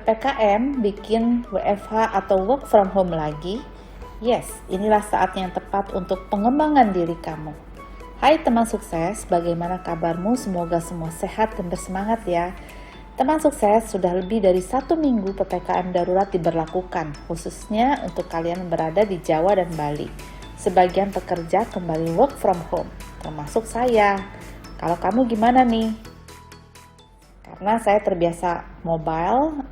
PPKM bikin WFH atau work from home lagi? Yes, inilah saat yang tepat untuk pengembangan diri kamu. Hai teman sukses, bagaimana kabarmu? Semoga semua sehat dan bersemangat ya. Teman sukses, sudah lebih dari 1 minggu PPKM darurat diberlakukan, khususnya untuk kalian yang berada di Jawa dan Bali. Sebagian pekerja kembali work from home, termasuk saya. Kalau kamu gimana nih? Karena saya terbiasa mobile,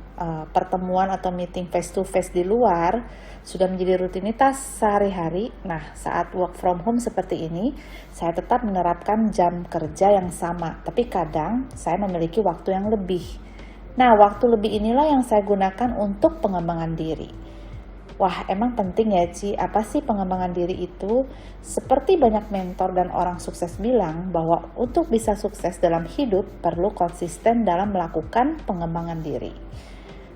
pertemuan atau meeting face to face di luar sudah menjadi rutinitas sehari-hari. Nah, saat work from home seperti ini, saya tetap menerapkan jam kerja yang sama, tapi kadang saya memiliki waktu yang lebih. Nah, waktu lebih inilah yang saya gunakan untuk pengembangan diri. Wah, emang penting ya Ci, apa sih pengembangan diri itu? Seperti banyak mentor dan orang sukses bilang bahwa untuk bisa sukses dalam hidup perlu konsisten dalam melakukan pengembangan diri.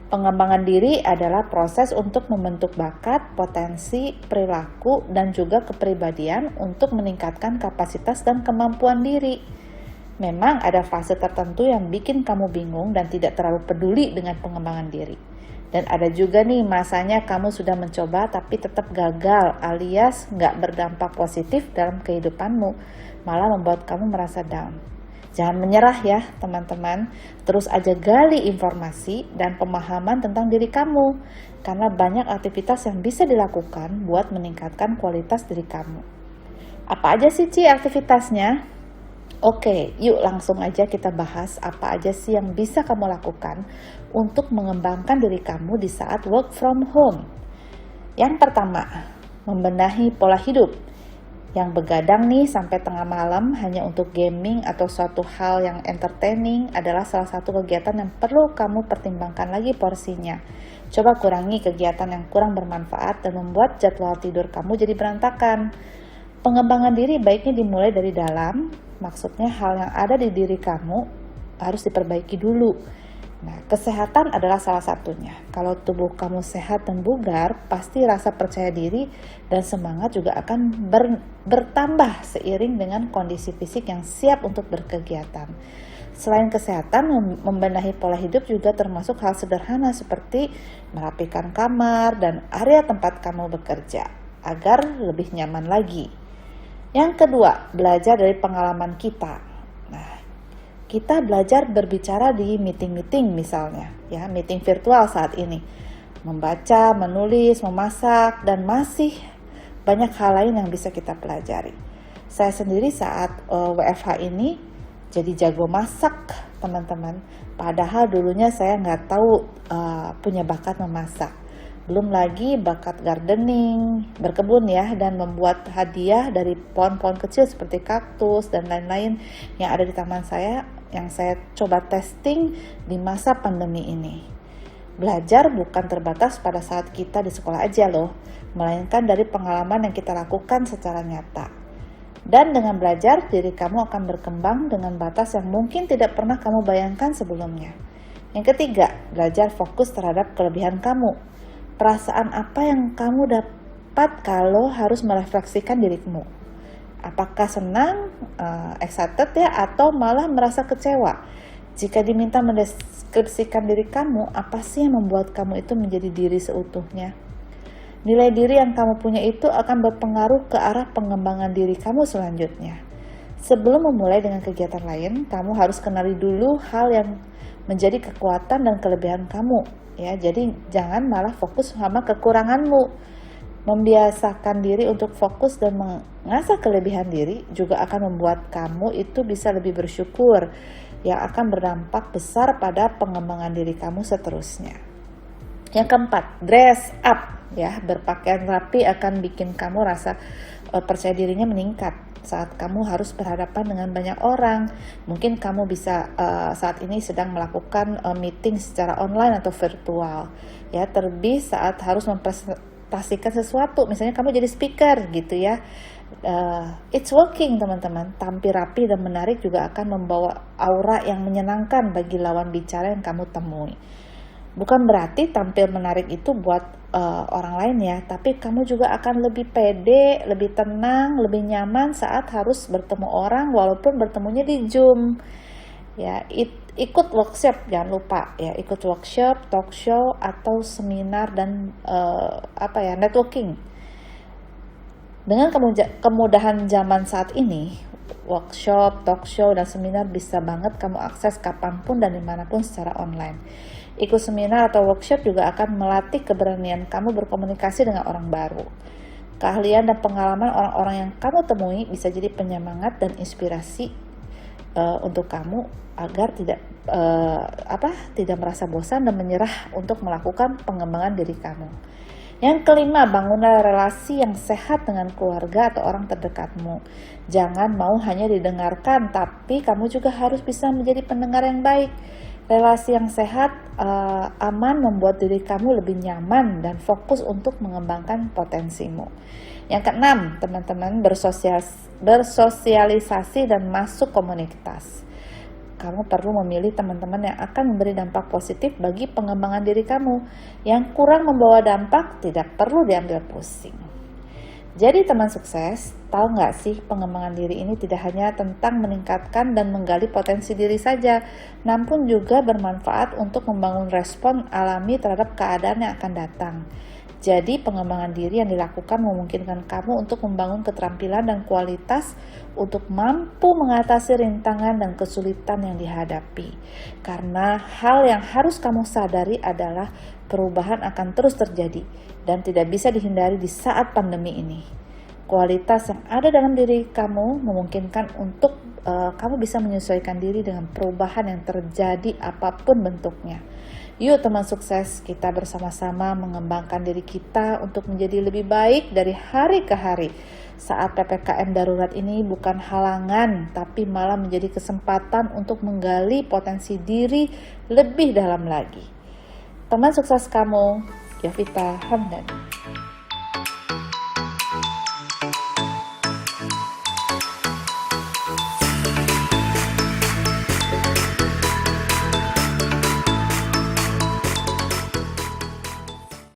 Pengembangan diri adalah proses untuk membentuk bakat, potensi, perilaku, dan juga kepribadian untuk meningkatkan kapasitas dan kemampuan diri. Memang ada fase tertentu yang bikin kamu bingung dan tidak terlalu peduli dengan pengembangan diri. Dan ada juga nih masanya kamu sudah mencoba tapi tetap gagal alias nggak berdampak positif dalam kehidupanmu, malah membuat kamu merasa down. Jangan menyerah ya teman-teman, terus aja gali informasi dan pemahaman tentang diri kamu, karena banyak aktivitas yang bisa dilakukan buat meningkatkan kualitas diri kamu. Apa aja sih Ci aktivitasnya? Oke, yuk langsung aja kita bahas apa aja sih yang bisa kamu lakukan untuk mengembangkan diri kamu di saat work from home. Yang pertama, membenahi pola hidup. Yang begadang nih sampai tengah malam hanya untuk gaming atau suatu hal yang entertaining adalah salah satu kegiatan yang perlu kamu pertimbangkan lagi porsinya. Coba kurangi kegiatan yang kurang bermanfaat dan membuat jadwal tidur kamu jadi berantakan. Pengembangan diri baiknya dimulai dari dalam, maksudnya hal yang ada di diri kamu harus diperbaiki dulu. Nah, kesehatan adalah salah satunya. Kalau tubuh kamu sehat dan bugar, pasti rasa percaya diri dan semangat juga akan bertambah seiring dengan kondisi fisik yang siap untuk berkegiatan. Selain kesehatan, membenahi pola hidup juga termasuk hal sederhana seperti merapikan kamar dan area tempat kamu bekerja agar lebih nyaman lagi. Yang kedua, belajar dari pengalaman kita. Nah, kita belajar berbicara di meeting-meeting misalnya, ya, meeting virtual saat ini. Membaca, menulis, memasak, dan masih banyak hal lain yang bisa kita pelajari. Saya sendiri saat WFH ini jadi jago masak, teman-teman. Padahal dulunya saya nggak tahu punya bakat memasak. Belum lagi bakat gardening, berkebun ya, dan membuat hadiah dari pohon-pohon kecil seperti kaktus dan lain-lain yang ada di taman saya yang saya coba testing di masa pandemi ini. Belajar bukan terbatas pada saat kita di sekolah aja loh, melainkan dari pengalaman yang kita lakukan secara nyata. Dan dengan belajar, diri kamu akan berkembang dengan batas yang mungkin tidak pernah kamu bayangkan sebelumnya. Yang ketiga, belajar fokus terhadap kelebihan kamu. Perasaan apa yang kamu dapat kalau harus merefleksikan dirimu? Apakah senang, excited ya, atau malah merasa kecewa? Jika diminta mendeskripsikan diri kamu, apa sih yang membuat kamu itu menjadi diri seutuhnya? Nilai diri yang kamu punya itu akan berpengaruh ke arah pengembangan diri kamu selanjutnya. Sebelum memulai dengan kegiatan lain, kamu harus kenali dulu hal yang menjadi kekuatan dan kelebihan kamu. Ya, jadi jangan malah fokus sama kekuranganmu. Membiasakan diri untuk fokus dan mengasah kelebihan diri juga akan membuat kamu itu bisa lebih bersyukur, yang akan berdampak besar pada pengembangan diri kamu seterusnya. Yang keempat, dress up. Ya, berpakaian rapi akan bikin kamu rasa percaya dirinya meningkat saat kamu harus berhadapan dengan banyak orang. Mungkin kamu bisa saat ini sedang melakukan meeting secara online atau virtual. Ya, terlebih saat harus mempresentasikan sesuatu. Misalnya kamu jadi speaker gitu ya. It's working teman-teman. Tampil rapi dan menarik juga akan membawa aura yang menyenangkan bagi lawan bicara yang kamu temui. Bukan berarti tampil menarik itu buat orang lain ya, tapi kamu juga akan lebih pede, lebih tenang, lebih nyaman saat harus bertemu orang walaupun bertemunya di Zoom. Ya, Ikut workshop, jangan lupa ya, ikut workshop, talk show atau seminar dan networking. Dengan kemudahan zaman saat ini, workshop, talk show, dan seminar bisa banget kamu akses kapanpun dan dimanapun secara online. Ikut seminar atau workshop juga akan melatih keberanian kamu berkomunikasi dengan orang baru. Keahlian dan pengalaman orang-orang yang kamu temui bisa jadi penyemangat dan inspirasi untuk kamu agar tidak merasa bosan dan menyerah untuk melakukan pengembangan diri kamu. Yang kelima, bangunlah relasi yang sehat dengan keluarga atau orang terdekatmu. Jangan mau hanya didengarkan, tapi kamu juga harus bisa menjadi pendengar yang baik. Relasi yang sehat, aman membuat diri kamu lebih nyaman dan fokus untuk mengembangkan potensimu. Yang keenam, teman-teman, bersosialisasi dan masuk komunitas. Kamu perlu memilih teman-teman yang akan memberi dampak positif bagi pengembangan diri kamu. Yang kurang membawa dampak tidak perlu diambil pusing. Jadi teman sukses, tahu nggak sih pengembangan diri ini tidak hanya tentang meningkatkan dan menggali potensi diri saja, namun juga bermanfaat untuk membangun respon alami terhadap keadaan yang akan datang. Jadi pengembangan diri yang dilakukan memungkinkan kamu untuk membangun keterampilan dan kualitas untuk mampu mengatasi rintangan dan kesulitan yang dihadapi. Karena hal yang harus kamu sadari adalah perubahan akan terus terjadi dan tidak bisa dihindari di saat pandemi ini. Kualitas yang ada dalam diri kamu memungkinkan untuk kamu bisa menyesuaikan diri dengan perubahan yang terjadi apapun bentuknya. Yuk teman sukses, kita bersama-sama mengembangkan diri kita untuk menjadi lebih baik dari hari ke hari. Saat PPKM darurat ini bukan halangan, tapi malah menjadi kesempatan untuk menggali potensi diri lebih dalam lagi. Teman sukses kamu, Yovita Hamdan.